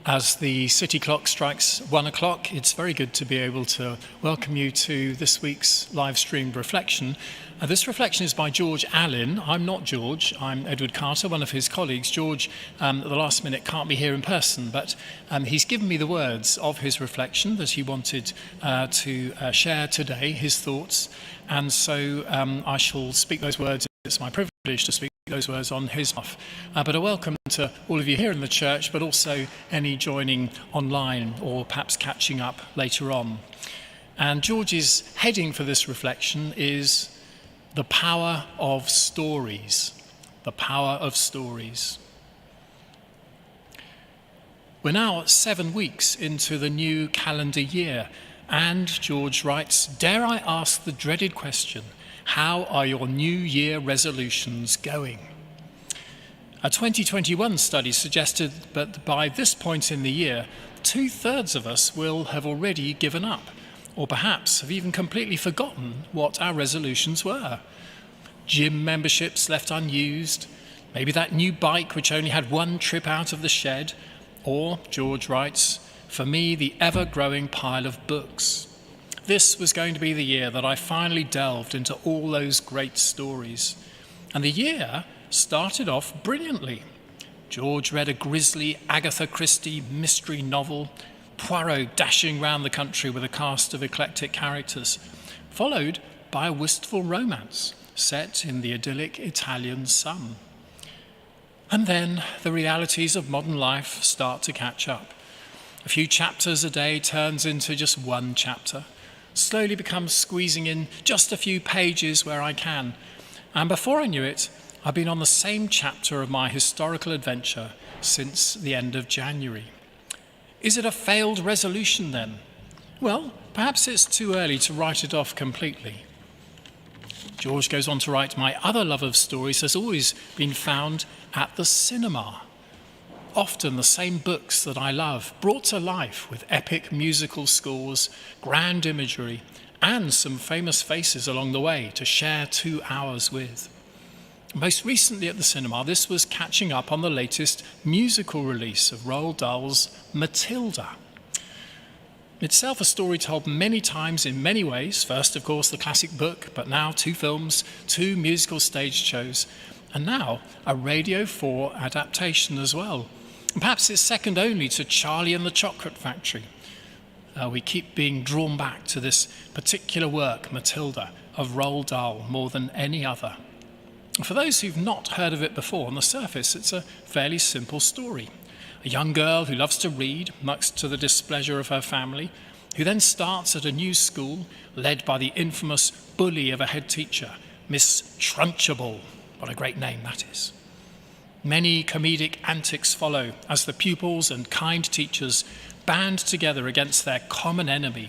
As the city clock strikes 1 o'clock, it's very good to be able to welcome you to this week's live streamed reflection. This reflection is by George Allin. I'm not George, I'm Edward Carter, one of his colleagues. George, at the last minute, can't be here in person, but he's given me the words of his reflection that he wanted to share today, his thoughts. And so I shall speak those words. It's my privilege to speak those words on his behalf. But a welcome to all of you here in the church, but also any joining online or perhaps catching up later on. And George's heading for this reflection is the power of stories. The power of stories. We're now 7 weeks into the new calendar year, and George writes, "Dare I ask the dreaded question, how are your New Year resolutions going?" A 2021 study suggested that by this point in the year, 2/3 of us will have already given up, or perhaps have even completely forgotten what our resolutions were. Gym memberships left unused, maybe that new bike which only had one trip out of the shed, or, George writes, for me, the ever-growing pile of books. This was going to be the year that I finally delved into all those great stories. And the year started off brilliantly. George read a grisly Agatha Christie mystery novel, Poirot dashing round the country with a cast of eclectic characters, followed by a wistful romance set in the idyllic Italian sun. And then the realities of modern life start to catch up. A few chapters a day turns into just one chapter, slowly becomes squeezing in just a few pages where I can. And before I knew it, I've been on the same chapter of my historical adventure since the end of January. Is it a failed resolution then? Well, perhaps it's too early to write it off completely. George goes on to write, my other love of stories has always been found at the cinema. Often the same books that I love, brought to life with epic musical scores, grand imagery, and some famous faces along the way to share 2 hours with. Most recently at the cinema, this was catching up on the latest musical release of Roald Dahl's Matilda. Itself a story told many times in many ways. First, of course, the classic book, but now 2 films, 2 musical stage shows, and now a Radio 4 adaptation as well. And perhaps it's second only to Charlie and the Chocolate Factory. We keep being drawn back to this particular work, Matilda, of Roald Dahl more than any other. For those who've not heard of it before, on the surface, it's a fairly simple story. A young girl who loves to read, much to the displeasure of her family, who then starts at a new school led by the infamous bully of a head teacher, Miss Trunchbull. What a great name that is. Many comedic antics follow as the pupils and kind teachers band together against their common enemy,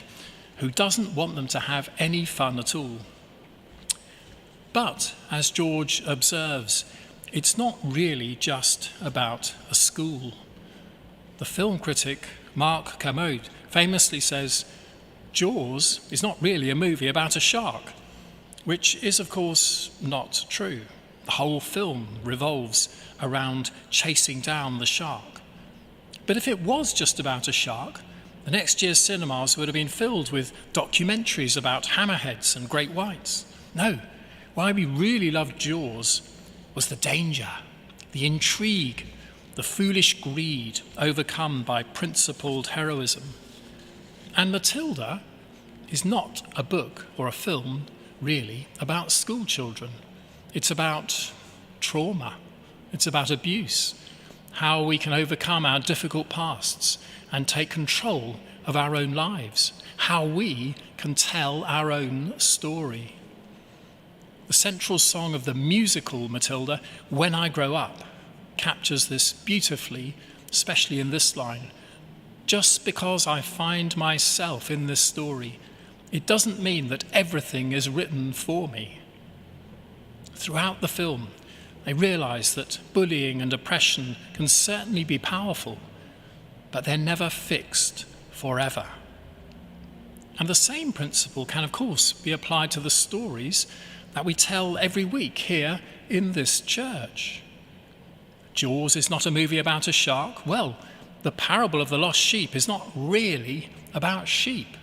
who doesn't want them to have any fun at all. But, as George observes, it's not really just about a school. The film critic Mark Kermode famously says, Jaws is not really a movie about a shark, which is, of course, not true. The whole film revolves around chasing down the shark. But if it was just about a shark, the next year's cinemas would have been filled with documentaries about hammerheads and great whites. No, why we really loved Jaws was the danger, the intrigue, the foolish greed overcome by principled heroism. And Matilda is not a book or a film, really, about school children. It's about trauma. It's about abuse, how we can overcome our difficult pasts and take control of our own lives, how we can tell our own story. The central song of the musical Matilda, When I Grow Up, captures this beautifully, especially in this line. Just because I find myself in this story, it doesn't mean that everything is written for me. Throughout the film, they realize that bullying and oppression can certainly be powerful, but they're never fixed forever. And the same principle can, of course, be applied to the stories that we tell every week here in this church. Jaws is not a movie about a shark. Well, The parable of the lost sheep is not really about sheep.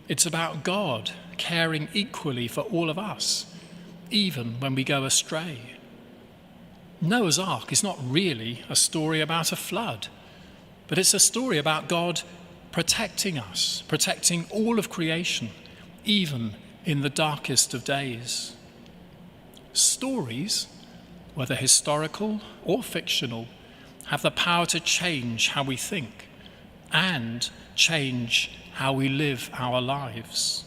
It's about God caring equally for all of us, even when we go astray. Noah's Ark is not really a story about a flood, but it's a story about God protecting us, protecting all of creation, even in the darkest of days. Stories, whether historical or fictional, have the power to change how we think and change how we live our lives.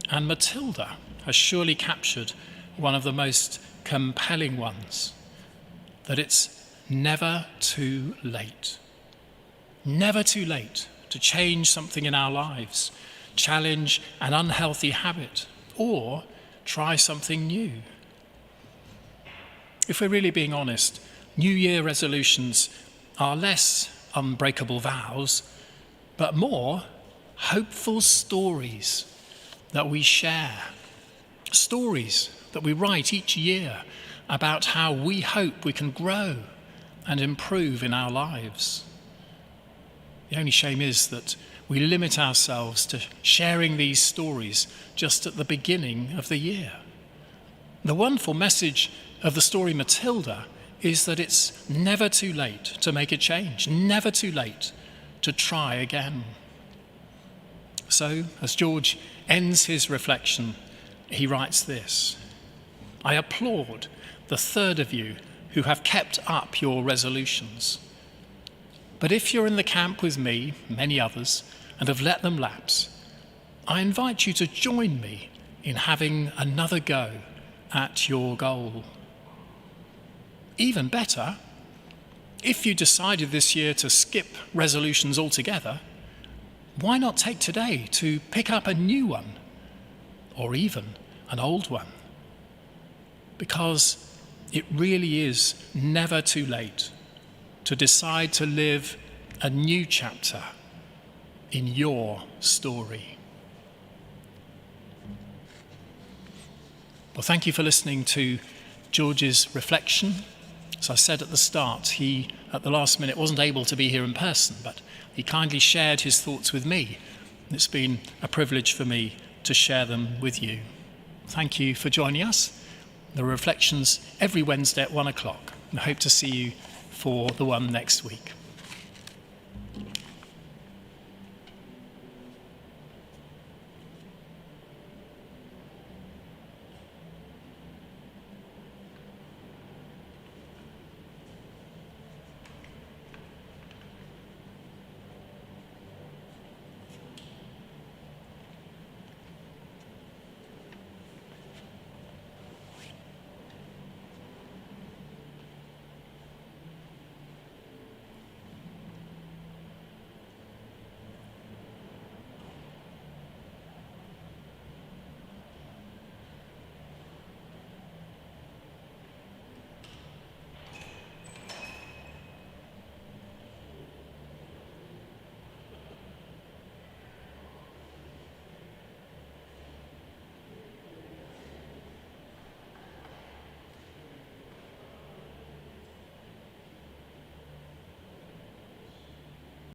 And Matilda has surely captured one of the most compelling ones, that it's never too late. Never too late to change something in our lives, challenge an unhealthy habit, or try something new. If we're really being honest, New Year resolutions are less unbreakable vows, but more hopeful stories that we share. Stories that we write each year about how we hope we can grow and improve in our lives. The only shame is that we limit ourselves to sharing these stories just at the beginning of the year. The wonderful message of the story Matilda is that it's never too late to make a change, never too late to try again. So, as George ends his reflection, he writes this: I applaud the third of you who have kept up your resolutions. But if you're in the camp with me, many others, and have let them lapse, I invite you to join me in having another go at your goal. Even better, if you decided this year to skip resolutions altogether, why not take today to pick up a new one, or even an old one? Because it really is never too late to decide to live a new chapter in your story. Well, thank you for listening to George's reflection. As I said at the start, he, at the last minute, wasn't able to be here in person, but he kindly shared his thoughts with me. It's been a privilege for me to share them with you. Thank you for joining us. There are reflections every Wednesday at 1 o'clock. I hope to see you for the one next week.